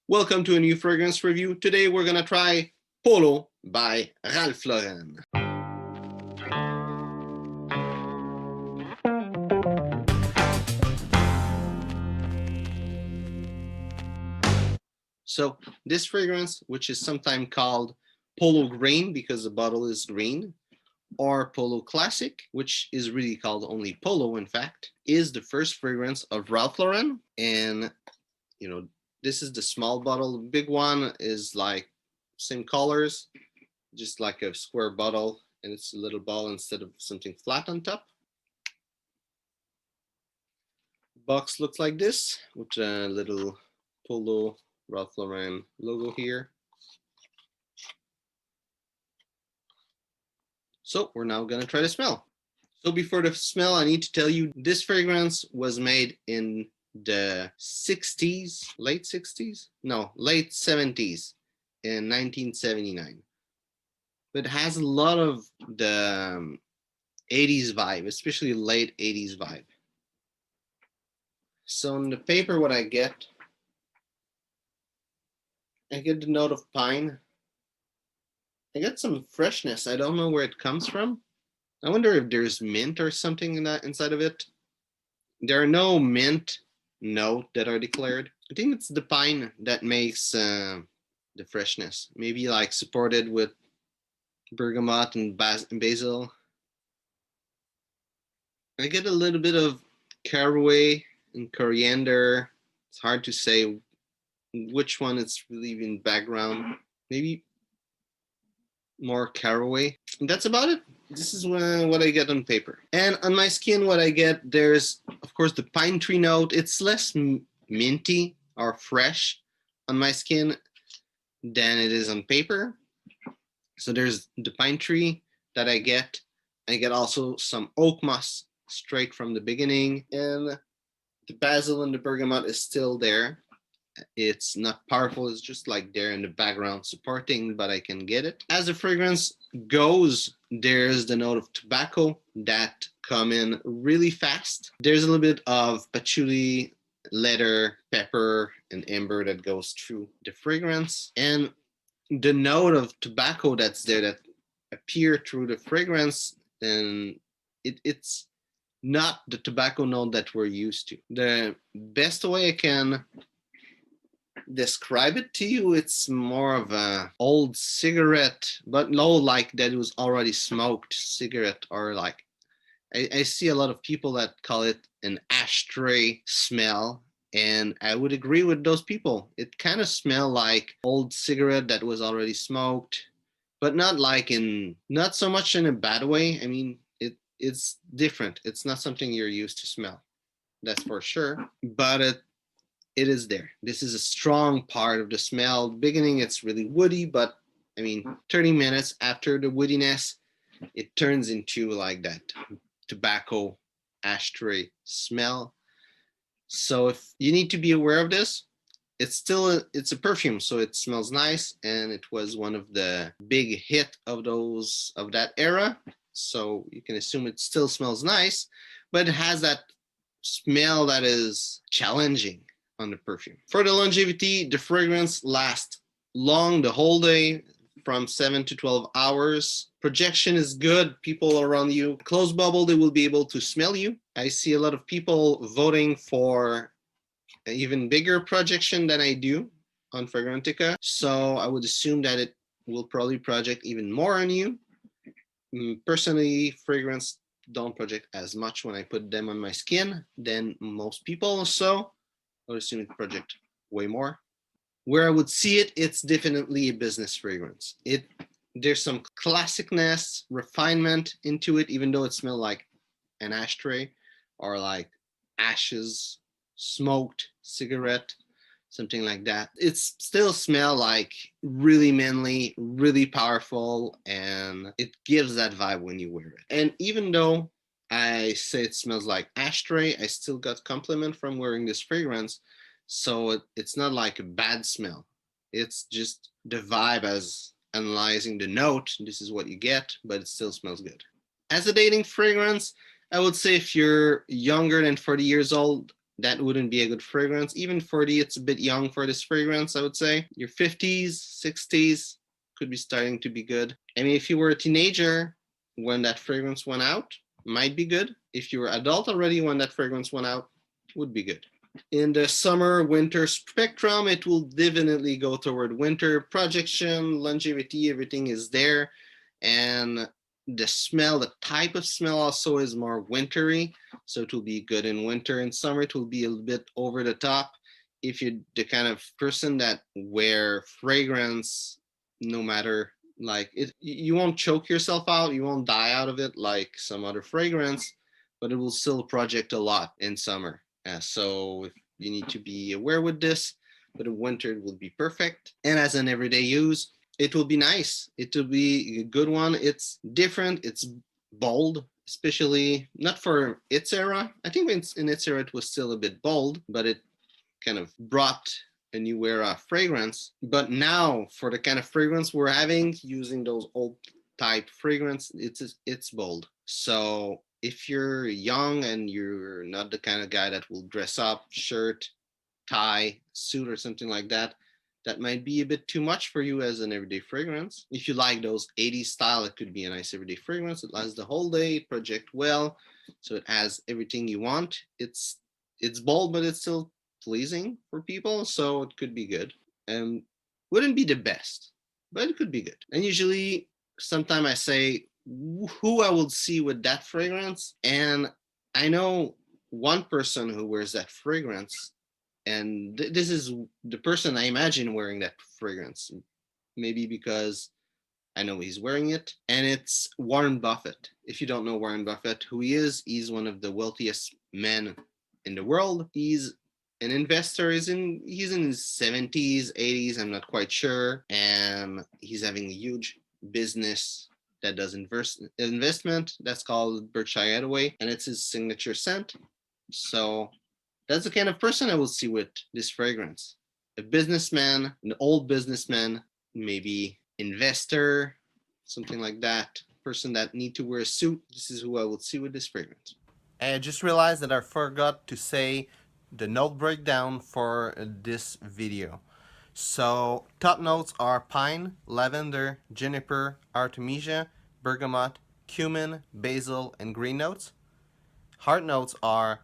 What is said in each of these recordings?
Welcome to a new fragrance review. Today we're gonna try Polo by Ralph Lauren. So this fragrance, which is sometimes called Polo Green because the bottle is green, or Polo Classic, which is really called only Polo in fact, is the first fragrance of Ralph Lauren. And you know, this is the small bottle. The big one is like same colors, just like a square bottle, and it's a little ball instead of something flat on top. Box looks like this with a little Polo Ralph Lauren logo here. So we're now gonna try the smell. So before the smell, I need to tell you this fragrance was made in the 60s, late 60s? No, late 70s in 1979. But it has a lot of the 80s vibe, especially late 80s vibe. So in the paper, what I get the note of pine. I get some freshness. I don't know where it comes from. I wonder if there's mint or something in that inside of it. There are no mint note that are declared. I think it's the pine that makes the freshness. Maybe like supported with bergamot and basil. I get a little bit of caraway and coriander. It's hard to say which one it's really in background. Maybe more caraway. And that's about it. This is what I get on paper. And on my skin, what I get, there's, of course, the pine tree note. It's less minty or fresh on my skin than it is on paper. So there's the pine tree that I get. I get also some oak moss straight from the beginning. And the basil and the bergamot is still there. It's not powerful, it's just like there in the background supporting, but I can get it. As the fragrance goes, there's the note of tobacco that come in really fast. There's a little bit of patchouli, leather, pepper, and amber that goes through the fragrance. And the note of tobacco that's there that appear through the fragrance, and it's not the tobacco note that we're used to. The best way I can describe it to you, it's more of a old cigarette, but no, like that it was already smoked cigarette, or like I see a lot of people that call it an ashtray smell, and I would agree with those people. It kind of smell like old cigarette that was already smoked, but not like not so much in a bad way. I mean, it's different. It's not something you're used to smell, that's for sure, but it is there. This is a strong part of the smell. Beginning, it's really woody, but I mean, 30 minutes after the woodiness, it turns into like that tobacco ashtray smell. So if you need to be aware of this, it's a perfume, so it smells nice, and it was one of the big hit of that era. So you can assume it still smells nice, but it has that smell that is challenging on the perfume. For the longevity, the fragrance lasts long, the whole day, from 7 to 12 hours. Projection is good. People around you, close bubble, they will be able to smell you. I see a lot of people voting for an even bigger projection than I do on Fragrantica. So I would assume that it will probably project even more on you. Personally, fragrance don't project as much when I put them on my skin than most people. So I would assume it project way more. Where I would see it, it's definitely a business fragrance. There's some classicness, refinement into it, even though it smells like an ashtray or like ashes, smoked cigarette, something like that. It still smells like really manly, really powerful, and it gives that vibe when you wear it. And even though I say it smells like ashtray, I still got compliment from wearing this fragrance. So it's not like a bad smell. It's just the vibe as analyzing the note. This is what you get, but it still smells good. As a dating fragrance, I would say if you're younger than 40 years old, that wouldn't be a good fragrance. Even 40, it's a bit young for this fragrance, I would say. Your 50s, 60s could be starting to be good. I mean, if you were a teenager when that fragrance went out, might be good. If you were adult already when that fragrance went out, would be good. In the summer winter spectrum, it will definitely go toward winter. Projection, longevity, everything is there. And the smell, the type of smell also is more wintry. So it will be good in winter. In summer, it will be a little bit over the top. If you're the kind of person that wear fragrance, no matter like it, you won't choke yourself out, you won't die out of it like some other fragrance, but it will still project a lot in summer. So you need to be aware with this. But in winter, it will be perfect. And as an everyday use, it will be nice. It will be a good one. It's different. It's bold, especially not for its era. I think in its era it was still a bit bold, but it kind of brought a new era fragrance. But now for the kind of fragrance we're having, using those old type fragrance, it's bold. So if you're young and you're not the kind of guy that will dress up, shirt, tie, suit, or something like that, that might be a bit too much for you as an everyday fragrance. If you like those 80s style, it could be a nice everyday fragrance. It lasts the whole day, it projects well, so it has everything you want. It's bold, but it's still pleasing for people, so it could be good. And wouldn't be the best, but it could be good. And usually, sometimes I say who I will see with that fragrance, and I know one person who wears that fragrance, and this is the person I imagine wearing that fragrance. Maybe because I know he's wearing it, and it's Warren Buffett. If you don't know Warren Buffett, who he is, he's one of the wealthiest men in the world. He's an investor. He's in his 70s, 80s. I'm not quite sure, and he's having a huge business that does investment. That's called Berkshire Hathaway, and it's his signature scent. So that's the kind of person I will see with this fragrance. A businessman, an old businessman, maybe investor, something like that. Person that need to wear a suit. This is who I would see with this fragrance. I just realized that I forgot to say the note breakdown for this video. So, top notes are pine, lavender, juniper, artemisia, bergamot, cumin, basil, and green notes. Heart notes are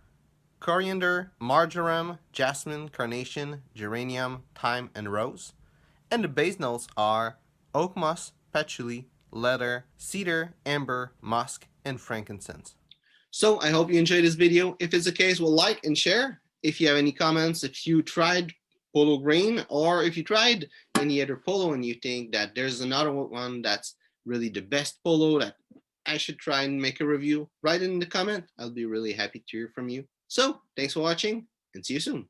coriander, marjoram, jasmine, carnation, geranium, thyme, and rose. And the base notes are oak moss, patchouli, leather, cedar, amber, musk, and frankincense. So I hope you enjoyed this video. If it's the case, well, like and share. If you have any comments, if you tried Polo Green, or if you tried any other polo and you think that there's another one that's really the best polo that I should try and make a review, write it in the comment. I'll be really happy to hear from you. So thanks for watching and see you soon.